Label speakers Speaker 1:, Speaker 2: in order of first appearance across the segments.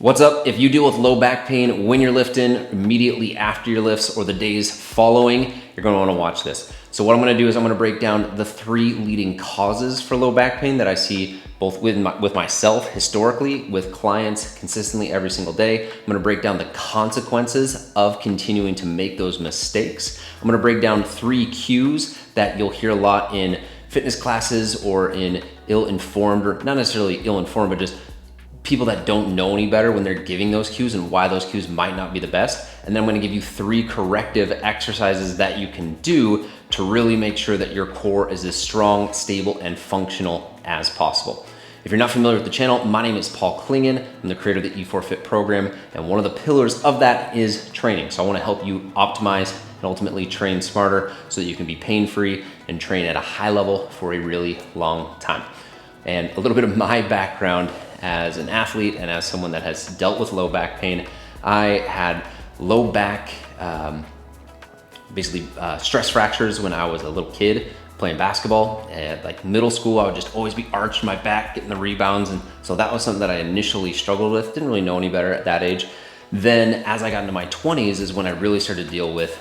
Speaker 1: What's up? If you deal with low back pain when you're lifting, immediately after your lifts, or the days following, you're gonna wanna watch this. So what I'm gonna do is I'm gonna break down the 3 leading causes for low back pain that I see both with myself historically, with clients consistently every single day. I'm gonna break down the consequences of continuing to make those mistakes. I'm gonna break down 3 cues that you'll hear a lot in fitness classes or in ill-informed, or not necessarily ill-informed, but just people that don't know any better when they're giving those cues and why those cues might not be the best. And then I'm gonna give you 3 corrective exercises that you can do to really make sure that your core is as strong, stable, and functional as possible. If you're not familiar with the channel, my name is Paul Klingen. I'm the creator of the E4 Fit program, and one of the pillars of that is training. So I wanna help you optimize and ultimately train smarter so that you can be pain-free and train at a high level for a really long time. And a little bit of my background as an athlete and as someone that has dealt with low back pain. I had low back, stress fractures when I was a little kid playing basketball. At like middle school, I would just always be arching my back, getting the rebounds. And so that was something that I initially struggled with. Didn't really know any better at that age. Then as I got into my 20s is when I really started to deal with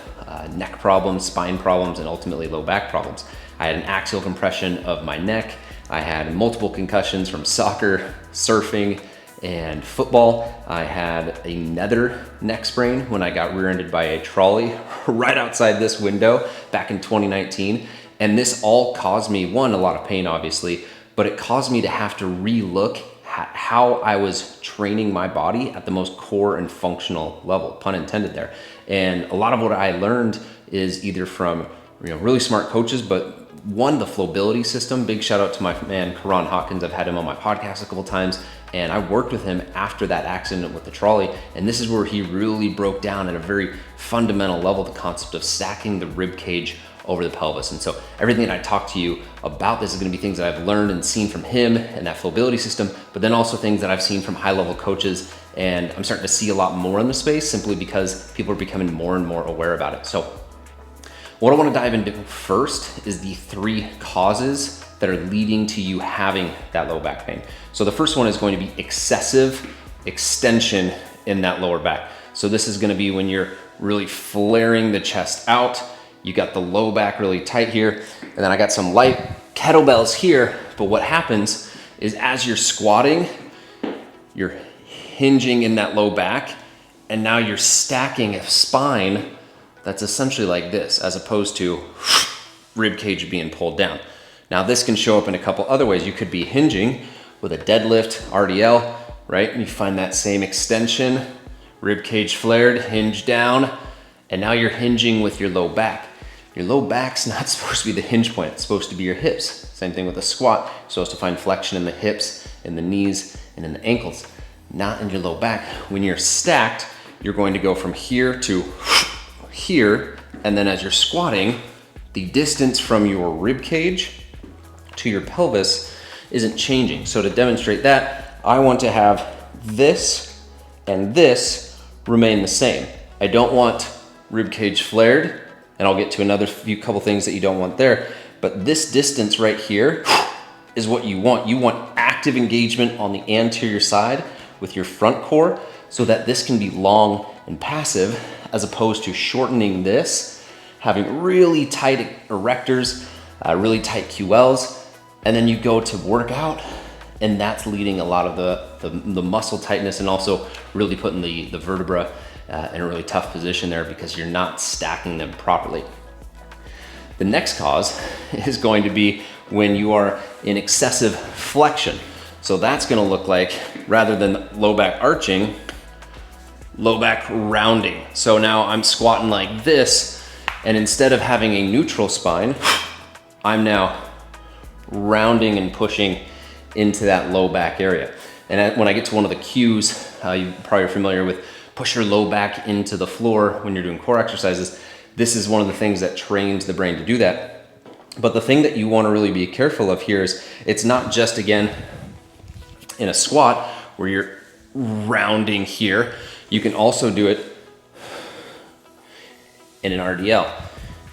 Speaker 1: neck problems, spine problems, and ultimately low back problems. I had an axial compression of my neck. I had multiple concussions from soccer, surfing, and football. I had another neck sprain when I got rear-ended by a trolley right outside this window back in 2019. And this all caused me, one, a lot of pain obviously, but it caused me to have to relook at how I was training my body at the most core and functional level, pun intended there. And a lot of what I learned is either from really smart coaches, but one, the flowability system. Big shout out to my man, Karan Hawkins. I've had him on my podcast a couple times, and I worked with him after that accident with the trolley. And this is where he really broke down at a very fundamental level the concept of stacking the rib cage over the pelvis. And so everything that I talk to you about this is gonna be things that I've learned and seen from him and that flowability system, but then also things that I've seen from high-level coaches. And I'm starting to see a lot more in the space simply because people are becoming more and more aware about it. So what I want to dive into first is the 3 causes that are leading to you having that low back pain. So the first one is going to be excessive extension in that lower back. So this is going to be when you're really flaring the chest out. You got the low back really tight here, and then I got some light kettlebells here. But what happens is as you're squatting, you're hinging in that low back, and now you're stacking a spine that's essentially like this, as opposed to rib cage being pulled down. Now this can show up in a couple other ways. You could be hinging with a deadlift, RDL, right? And you find that same extension, rib cage flared, hinge down, and now you're hinging with your low back. Your low back's not supposed to be the hinge point, it's supposed to be your hips. Same thing with a squat, you're supposed to find flexion in the hips, in the knees, and in the ankles, not in your low back. When you're stacked, you're going to go from here to here, and then as you're squatting, the distance from your rib cage to your pelvis isn't changing. So to demonstrate that, I want to have this and this remain the same. I don't want rib cage flared, and I'll get to another couple things that you don't want there, but this distance right here is what you want. You want active engagement on the anterior side with your front core so that this can be long and passive, as opposed to shortening this, having really tight erectors, really tight QLs, and then you go to work out, and that's leading a lot of the muscle tightness, and also really putting the vertebra in a really tough position there because you're not stacking them properly. The next cause is going to be when you are in excessive flexion. So that's gonna look like, rather than low back arching, low back rounding. So now I'm squatting like this, and instead of having a neutral spine, I'm now rounding and pushing into that low back area. And when I get to one of the cues, you probably are familiar with, push your low back into the floor when you're doing core exercises. This is one of the things that trains the brain to do that. But the thing that you want to really be careful of here is it's not just, again, in a squat where you're rounding here. You can also do it in an RDL,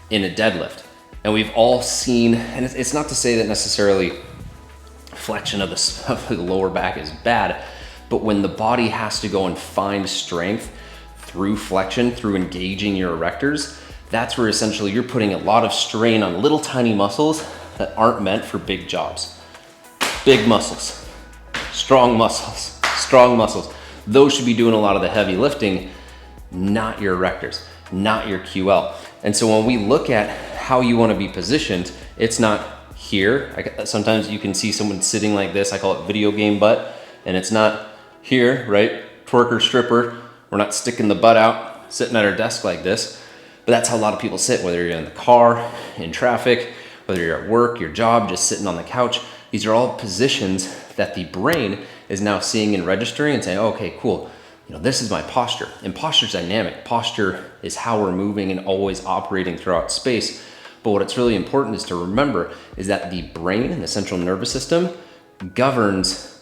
Speaker 1: in a deadlift. And we've all seen, and it's not to say that necessarily flexion of the lower back is bad, But when the body has to go and find strength through flexion, through engaging your erectors, that's where essentially you're putting a lot of strain on little tiny muscles that aren't meant for big jobs. Big muscles, strong muscles, strong muscles. Those should be doing a lot of the heavy lifting, not your erectors, not your QL. And so when we look at how you want to be positioned, it's not here. Sometimes you can see someone sitting like this. I call it video game butt. And it's not here, right? Twerker, stripper. We're not sticking the butt out, sitting at our desk like this. But that's how a lot of people sit, whether you're in the car, in traffic, whether you're at work, your job, just sitting on the couch. These are all positions that the brain is now seeing and registering and saying, oh, okay, cool. This is my posture. And posture's dynamic. Posture is how we're moving and always operating throughout space. But what it's really important is to remember is that the brain and the central nervous system governs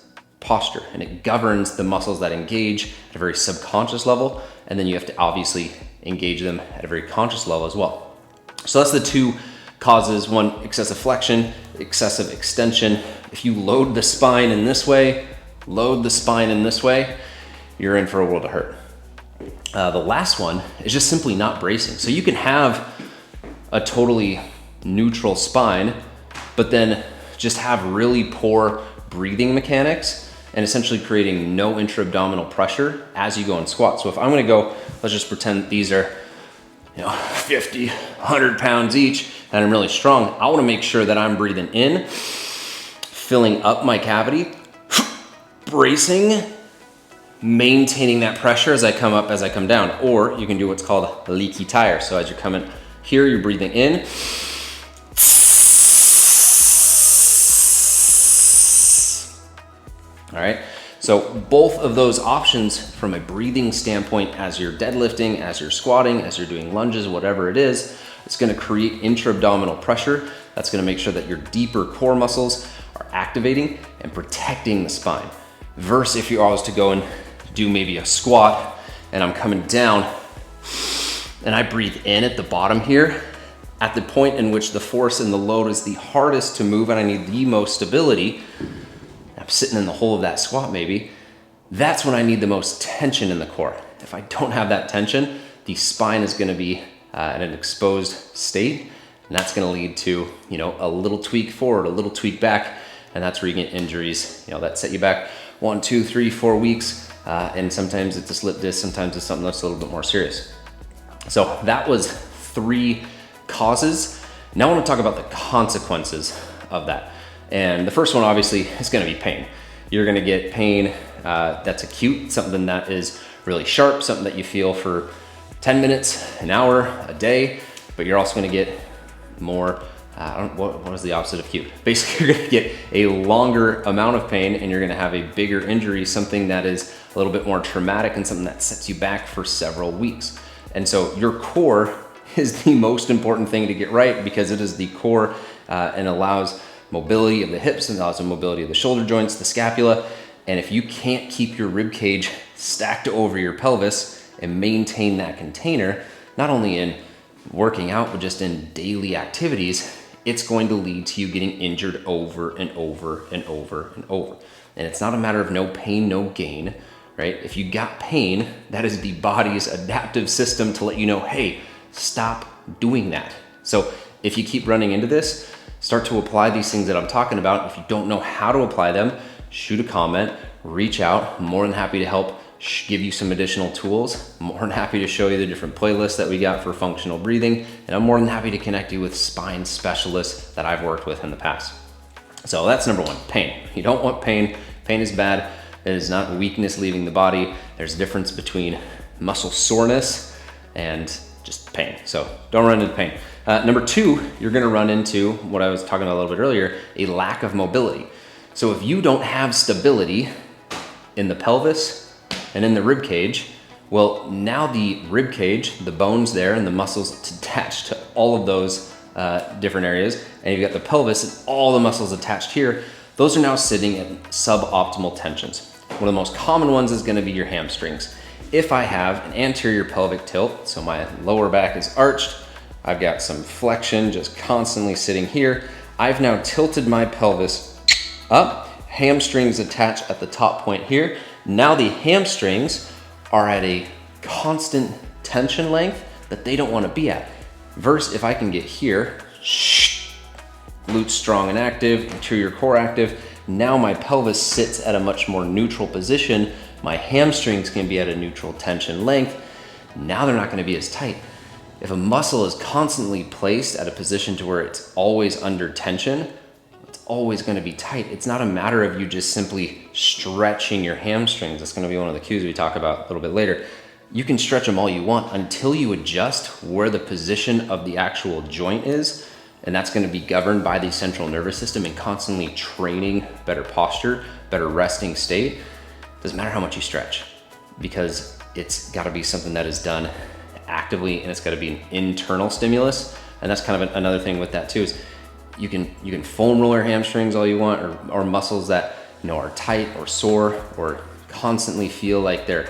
Speaker 1: posture, and it governs the muscles that engage at a very subconscious level. And then you have to obviously engage them at a very conscious level as well. So that's the two causes. One, excessive flexion, excessive extension. If you load the spine in this way, you're in for a world of hurt. The last one is just simply not bracing. So you can have a totally neutral spine, but then just have really poor breathing mechanics and essentially creating no intra-abdominal pressure as you go and squat. So if I'm gonna go, let's just pretend these are 50, 100 pounds each, and I'm really strong. I wanna make sure that I'm breathing in, filling up my cavity, bracing, maintaining that pressure as I come up, as I come down. Or you can do what's called a leaky tire. So as you're coming here, you're breathing in. All right, so both of those options from a breathing standpoint, as you're deadlifting, as you're squatting, as you're doing lunges, whatever it is, it's gonna create intra-abdominal pressure. That's gonna make sure that your deeper core muscles are activating and protecting the spine. Versus if you always to go and do maybe a squat and I'm coming down and I breathe in at the bottom here, at the point in which the force and the load is the hardest to move and I need the most stability, I'm sitting in the hole of that squat maybe, that's when I need the most tension in the core. If I don't have that tension, the spine is gonna be in an exposed state, and that's gonna lead to a little tweak forward, a little tweak back, and that's where you get injuries that set you back 1, 2, 3, 4 weeks, and sometimes it's a slip disc, sometimes it's something that's a little bit more serious. So that was 3 causes. Now I wanna talk about the consequences of that. And the first one obviously is gonna be pain. You're gonna get pain that's acute, something that is really sharp, something that you feel for 10 minutes, an hour, a day, but you're also gonna get more, what is the opposite of acute? Basically, you're gonna get a longer amount of pain and you're gonna have a bigger injury, something that is a little bit more traumatic and something that sets you back for several weeks. And so your core is the most important thing to get right, because it is the core and allows mobility of the hips and allows the mobility of the shoulder joints, the scapula. And if you can't keep your rib cage stacked over your pelvis and maintain that container, not only in working out, but just in daily activities, it's going to lead to you getting injured over and over and over and over. And it's not a matter of no pain, no gain, right? If you got pain, that is the body's adaptive system to let you know, hey, stop doing that. So if you keep running into this, start to apply these things that I'm talking about. If you don't know how to apply them, shoot a comment, reach out. I'm more than happy to help give you some additional tools. I'm more than happy to show you the different playlists that we got for functional breathing. And I'm more than happy to connect you with spine specialists that I've worked with in the past. So that's number 1, pain. You don't want pain. Pain is bad. It is not weakness leaving the body. There's a difference between muscle soreness and just pain. So don't run into pain. Number 2, you're gonna run into what I was talking about a little bit earlier, a lack of mobility. So if you don't have stability in the pelvis and in the rib cage, well, now the rib cage, the bones there and the muscles attached to all of those different areas, and you've got the pelvis and all the muscles attached here, those are now sitting at suboptimal tensions. One of the most common ones is gonna be your hamstrings. If I have an anterior pelvic tilt, so my lower back is arched, I've got some flexion just constantly sitting here, I've now tilted my pelvis up, hamstrings attached at the top point here, Now the hamstrings are at a constant tension length that they don't want to be at. Versus if I can get here, glutes strong and active, anterior core active, now my pelvis sits at a much more neutral position. My hamstrings can be at a neutral tension length. Now they're not going to be as tight. If a muscle is constantly placed at a position to where it's always under tension, it's always going to be tight. It's not a matter of you just simply stretching your hamstrings. That's going to be one of the cues we talk about a little bit later. You can stretch them all you want until you adjust where the position of the actual joint is. And that's going to be governed by the central nervous system and constantly training better posture, better resting state. Doesn't matter how much you stretch, because it's got to be something that is done actively, and it's got to be an internal stimulus. And that's kind of another thing with that too, is you can foam roll your hamstrings all you want, or muscles that are tight or sore or constantly feel like they're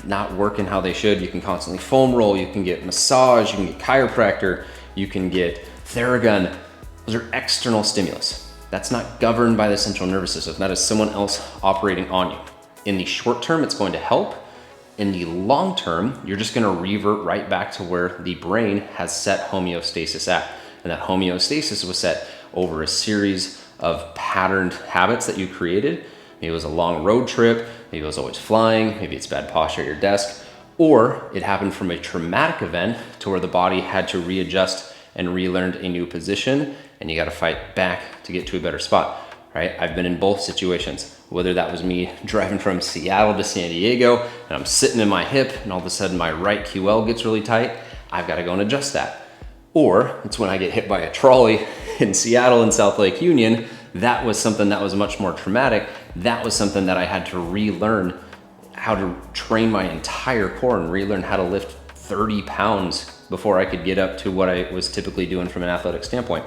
Speaker 1: not working how they should. You can constantly foam roll. You can get massage. You can get chiropractor. You can get Theragun. Those are external stimulus. That's not governed by the central nervous system. That is someone else operating on you. In the short term, it's going to help. In the long term, you're just going to revert right back to where the brain has set homeostasis at. And that homeostasis was set over a series of patterned habits that you created. Maybe it was a long road trip. Maybe it was always flying. Maybe it's bad posture at your desk. Or it happened from a traumatic event to where the body had to readjust and relearned a new position, and you got to fight back to get to a better spot, right? I've been in both situations, whether that was me driving from Seattle to San Diego and I'm sitting in my hip and all of a sudden my right QL gets really tight. I've got to go and adjust that. Or it's when I get hit by a trolley in Seattle and South Lake Union. That was something that was much more traumatic. That was something that I had to relearn how to train my entire core and relearn how to lift 30 pounds before I could get up to what I was typically doing from an athletic standpoint.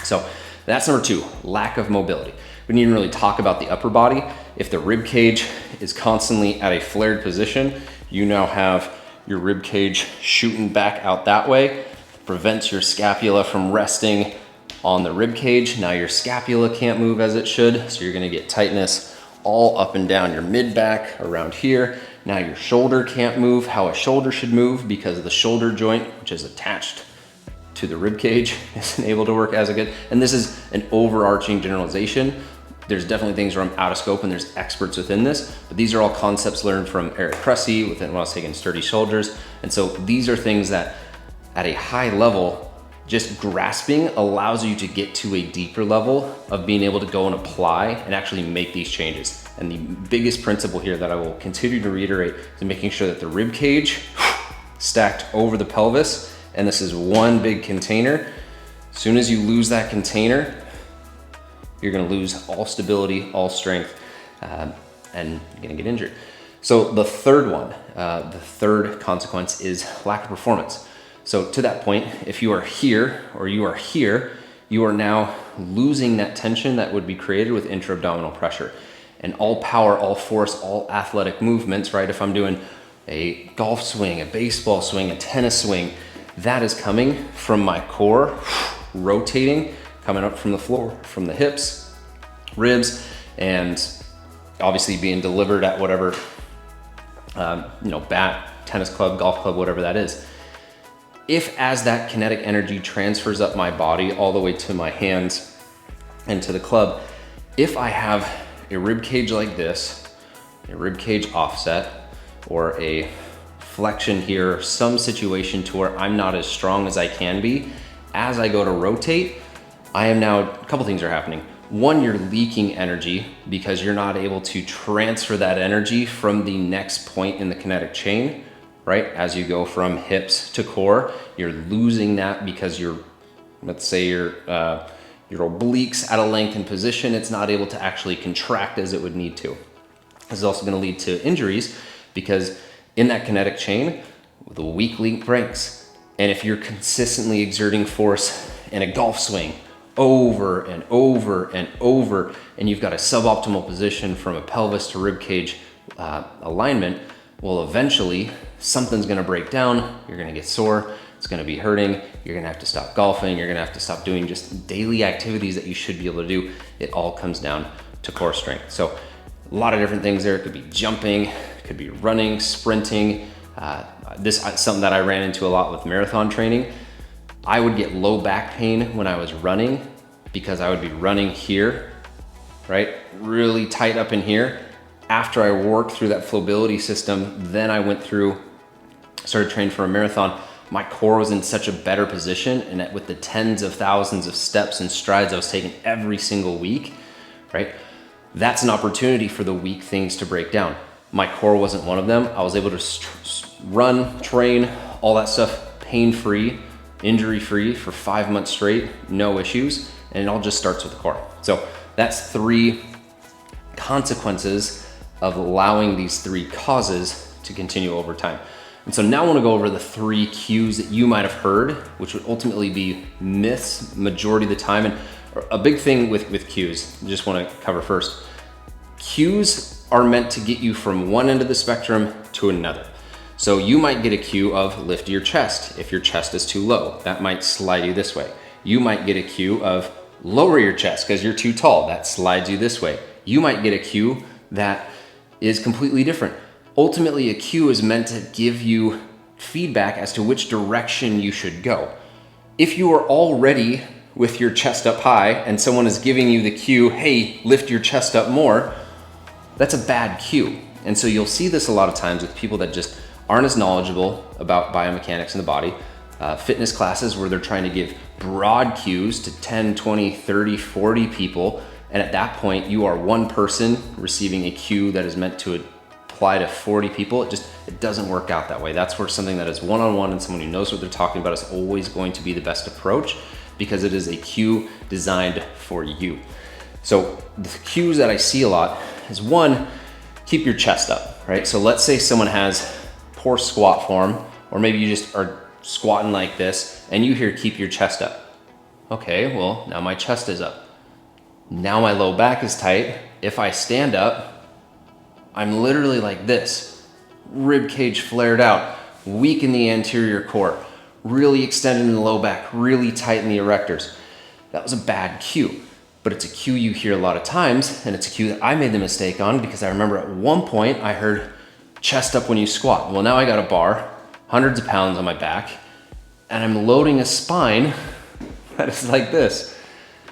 Speaker 1: So that's number 2, lack of mobility. We didn't even really talk about the upper body. If the rib cage is constantly at a flared position, you now have your rib cage shooting back out that way, prevents your scapula from resting on the rib cage. Now your scapula can't move as it should, so you're gonna get tightness all up and down your mid back around here. Now your shoulder can't move how a shoulder should move because the shoulder joint, which is attached to the rib cage, isn't able to work as good. And this is an overarching generalization. There's definitely things where I'm out of scope and there's experts within this, but these are all concepts learned from Eric Cressy within when I was taking Sturdy Shoulders. And so these are things that at a high level, just grasping allows you to get to a deeper level of being able to go and apply and actually make these changes. And the biggest principle here that I will continue to reiterate is making sure that the rib cage stacked over the pelvis, and this is one big container. As soon as you lose that container, you're gonna lose all stability, all strength, and you're gonna get injured. So the third one, the third consequence is lack of performance. So to that point, if you are here or you are here, you are now losing that tension that would be created with intra-abdominal pressure. And all power, all force, all athletic movements, right? If I'm doing a golf swing, a baseball swing, a tennis swing, that is coming from my core, rotating, coming up from the floor, from the hips, ribs, and obviously being delivered at whatever, bat, tennis club, golf club, whatever that is. If as that kinetic energy transfers up my body all the way to my hands and to the club, if I have a rib cage like this, a rib cage offset, or a flexion here, some situation to where I'm not as strong as I can be, as I go to rotate, I am now, a couple things are happening. One, you're leaking energy because you're not able to transfer that energy from the next point in the kinetic chain, right? As you go from hips to core, you're losing that because let's say your obliques at a lengthened position, it's not able to actually contract as it would need to. This is also gonna lead to injuries because in that kinetic chain, the weak link breaks. And if you're consistently exerting force in a golf swing over and over and over, and you've got a suboptimal position from a pelvis to rib cage alignment, well, eventually something's gonna break down, you're gonna get sore, it's gonna be hurting, you're gonna have to stop golfing, you're gonna have to stop doing just daily activities that you should be able to do. It all comes down to core strength. So A lot of different things there. It could be jumping, it could be running, sprinting. This is something that I ran into a lot with marathon training. I would get low back pain when I was running because I would be running here, right? Really tight up in here. After I worked through that flowability system, then I started training for a marathon. My core was in such a better position, and that with the tens of thousands of steps and strides I was taking every single week, right? That's an opportunity for the weak things to break down. My core wasn't one of them. I was able to run, train, all that stuff pain-free, injury-free for 5 months straight, no issues, and it all just starts with the core. So that's 3 consequences of allowing these 3 causes to continue over time. And so now I wanna go over the 3 cues that you might have heard, which would ultimately be myths majority of the time. And a big thing with cues, I just wanna cover first. Cues are meant to get you from one end of the spectrum to another. So you might get a cue of lift your chest if your chest is too low. That might slide you this way. You might get a cue of lower your chest because you're too tall. That slides you this way. You might get a cue that is completely different. Ultimately, a cue is meant to give you feedback as to which direction you should go. If you are already with your chest up high and someone is giving you the cue, hey, lift your chest up more, that's a bad cue. And so you'll see this a lot of times with people that just aren't as knowledgeable about biomechanics in the body. Fitness classes where they're trying to give broad cues to 10, 20, 30, 40 people. And at that point, you are one person receiving a cue that is meant to apply to 40 people. It doesn't work out that way. That's where something that is one-on-one and someone who knows what they're talking about is always going to be the best approach because it is a cue designed for you. So the cues that I see a lot is 1, keep your chest up, right? So let's say someone has poor squat form, or maybe you just are squatting like this and you hear keep your chest up. Okay, well, now my chest is up. Now my low back is tight. If I stand up, I'm literally like this, rib cage flared out, weak in the anterior core, really extended in the low back, really tight in the erectors. That was a bad cue, but it's a cue you hear a lot of times, and it's a cue that I made the mistake on because I remember at one point I heard chest up when you squat. Well, now I got a bar, hundreds of pounds on my back, and I'm loading a spine that is like this.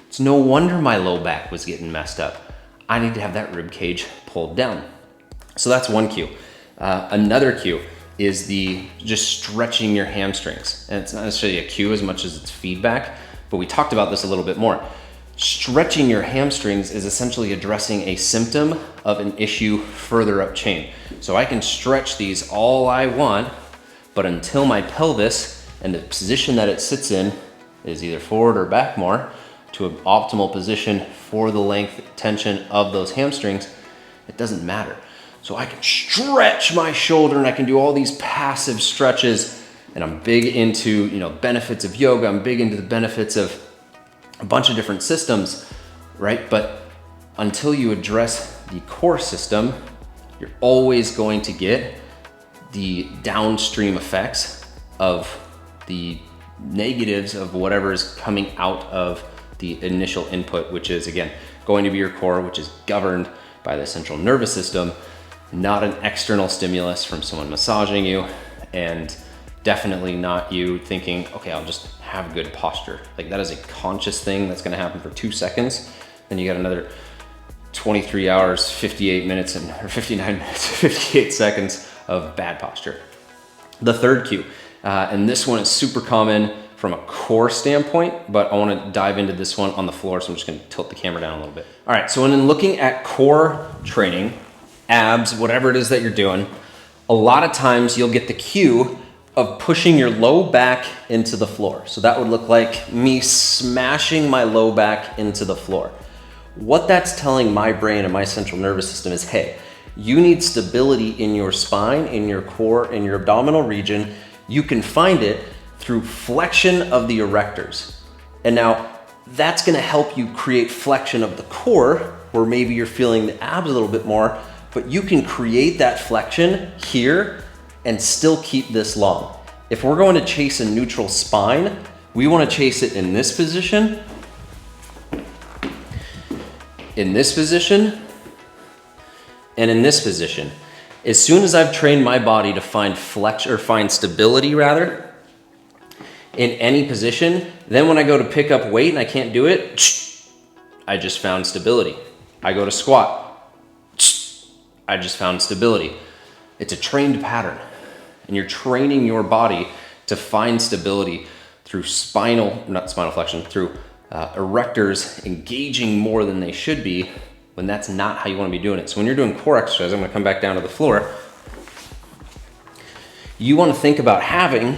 Speaker 1: It's no wonder my low back was getting messed up. I need to have that rib cage pulled down. So that's one cue. Another cue is just stretching your hamstrings. And it's not necessarily a cue as much as it's feedback, but we talked about this a little bit more. Stretching your hamstrings is essentially addressing a symptom of an issue further up chain. So I can stretch these all I want, but until my pelvis and the position that it sits in is either forward or back more to an optimal position for the length tension of those hamstrings, it doesn't matter. So I can stretch my shoulder and I can do all these passive stretches, and I'm big into, benefits of yoga. I'm big into the benefits of a bunch of different systems, right? But until you address the core system, you're always going to get the downstream effects of the negatives of whatever is coming out of the initial input, which is, again, going to be your core, which is governed by the central nervous system, not an external stimulus from someone massaging you, and definitely not you thinking, okay, I'll just have good posture. Like, that is a conscious thing that's gonna happen for 2 seconds. Then you got another 23 hours, 58 minutes, or 59 minutes, 58 seconds of bad posture. The third cue, and this one is super common from a core standpoint, but I wanna dive into this one on the floor, so I'm just gonna tilt the camera down a little bit. All right, so when looking at core training, abs, whatever it is that you're doing, a lot of times you'll get the cue of pushing your low back into the floor. So that would look like me smashing my low back into the floor. What that's telling my brain and my central nervous system is, hey, you need stability in your spine, in your core, in your abdominal region. You can find it through flexion of the erectors. And now that's gonna help you create flexion of the core, where maybe you're feeling the abs a little bit more, but you can create that flexion here and still keep this long. If we're going to chase a neutral spine, we want to chase it in this position, And in this position, as soon as I've trained my body to find flex or find stability rather, in any position, then when I go to pick up weight and I can't do it, I just found stability. I go to squat, I just found stability. It's a trained pattern, and you're training your body to find stability through not spinal flexion, through erectors engaging more than they should be, when that's not how you want to be doing it. So when you're doing core exercise, I'm going to come back down to the floor. You want to think about having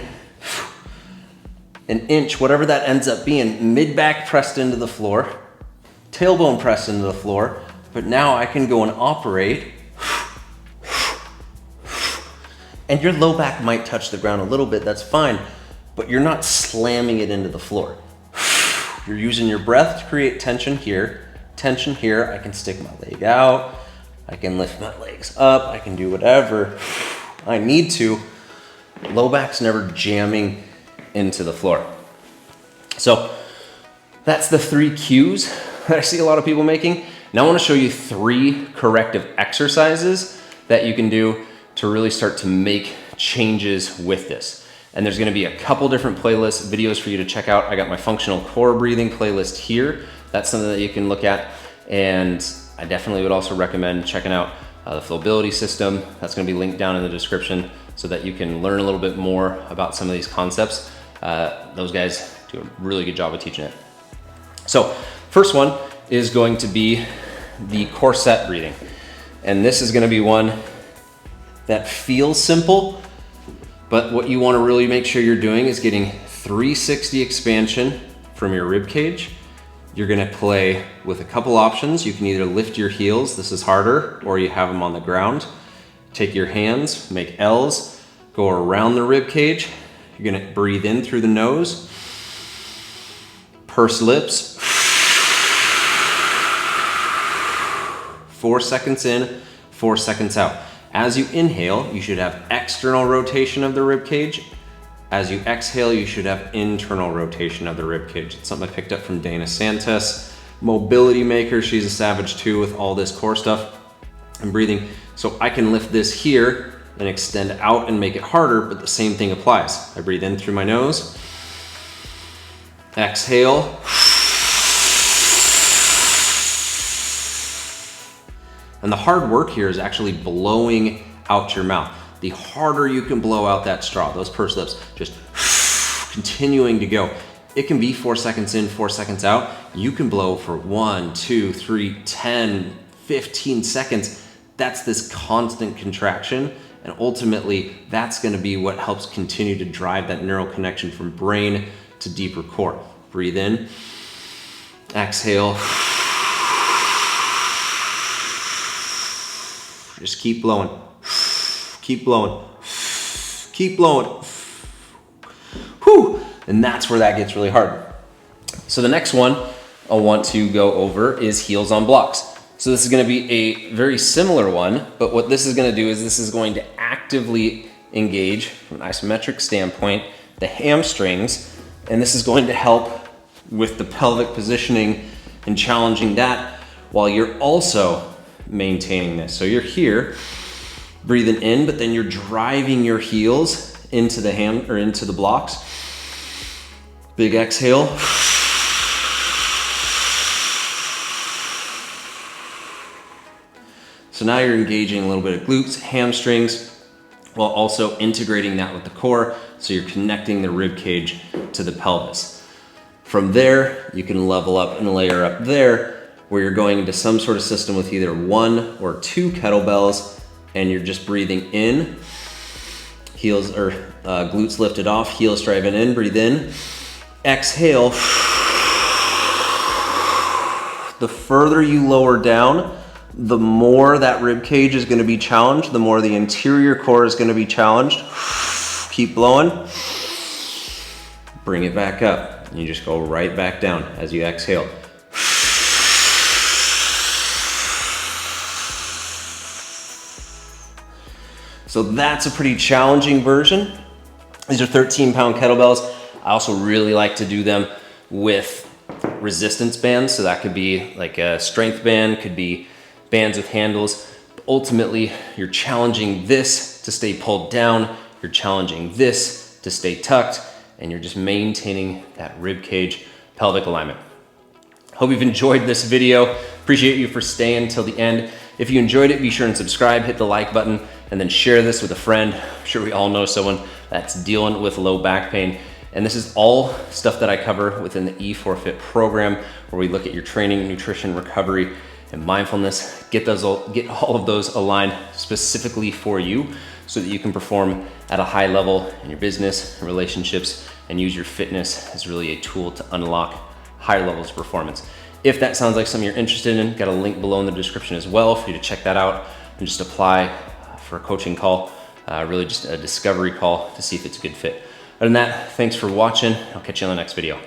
Speaker 1: an inch, whatever that ends up being, mid-back pressed into the floor, tailbone pressed into the floor, but now I can go and operate, and your low back might touch the ground a little bit, that's fine, but you're not slamming it into the floor. You're using your breath to create tension here. I can stick my leg out, I can lift my legs up, I can do whatever I need to. Low back's never jamming into the floor. So that's the 3 cues that I see a lot of people making. Now I want to show you 3 corrective exercises that you can do to really start to make changes with this. And there's going to be a couple different playlists, videos for you to check out. I got my functional core breathing playlist here. That's something that you can look at. And I definitely would also recommend checking out the flowability system. That's going to be linked down in the description so that you can learn a little bit more about some of these concepts. Those guys do a really good job of teaching it. So first one is going to be the corset breathing. And this is going to be one that feels simple, but what you want to really make sure you're doing is getting 360 expansion from your rib cage. You're going to play with a couple options. You can either lift your heels, this is harder, or you have them on the ground. Take your hands, make L's, go around the rib cage. You're going to breathe in through the nose, purse lips, 4 seconds in, 4 seconds out. As you inhale, you should have external rotation of the rib cage. As you exhale, you should have internal rotation of the rib cage. It's something I picked up from Dana Santos, mobility maker. She's a savage too with all this core stuff and breathing. So I can lift this here and extend out and make it harder, but the same thing applies. I breathe in through my nose, exhale, and the hard work here is actually blowing out your mouth. The harder you can blow out that straw, those pursed lips, just continuing to go. It can be 4 seconds in, 4 seconds out. You can blow for 1, 2, 3, 10, 15 seconds. That's this constant contraction. And ultimately, that's gonna be what helps continue to drive that neural connection from brain to deeper core. Breathe in, exhale. Just keep blowing. Keep blowing, keep blowing. Whew. And that's where that gets really hard. So the next one I want to go over is heels on blocks. So this is going to be a very similar one, but what this is going to do is this is going to actively engage from an isometric standpoint the hamstrings, and this is going to help with the pelvic positioning and challenging that while you're also maintaining this. So you're here breathing in, but then you're driving your heels into the hand or into the blocks. Big exhale. So now you're engaging a little bit of glutes, hamstrings, while also integrating that with the core. So you're connecting the rib cage to the pelvis. From there, you can level up and layer up there, where you're going into some sort of system with either 1 or 2 kettlebells, and you're just breathing in, heels or glutes lifted off, heels driving in, breathe in, exhale. The further you lower down, the more that rib cage is gonna be challenged, the more the interior core is gonna be challenged. Keep blowing, bring it back up, and you just go right back down as you exhale. So that's a pretty challenging version. These are 13-pound kettlebells. I also really like to do them with resistance bands. So that could be like a strength band, could be bands with handles. ultimately you're challenging this to stay pulled down, you're challenging this to stay tucked, and you're just maintaining that rib cage pelvic alignment. Hope you've enjoyed this video. Appreciate you for staying till the end. If you enjoyed it, be sure and subscribe, hit the like button, and then share this with a friend. I'm sure we all know someone that's dealing with low back pain. And this is all stuff that I cover within the E4Fit program, where we look at your training, nutrition, recovery, and mindfulness. Get all of those aligned specifically for you so that you can perform at a high level in your business and relationships, and use your fitness as really a tool to unlock higher levels of performance. If that sounds like something you're interested in, got a link below in the description as well for you to check that out and just apply for a coaching call, really just a discovery call to see if it's a good fit. Other than that, thanks for watching. I'll catch you on the next video.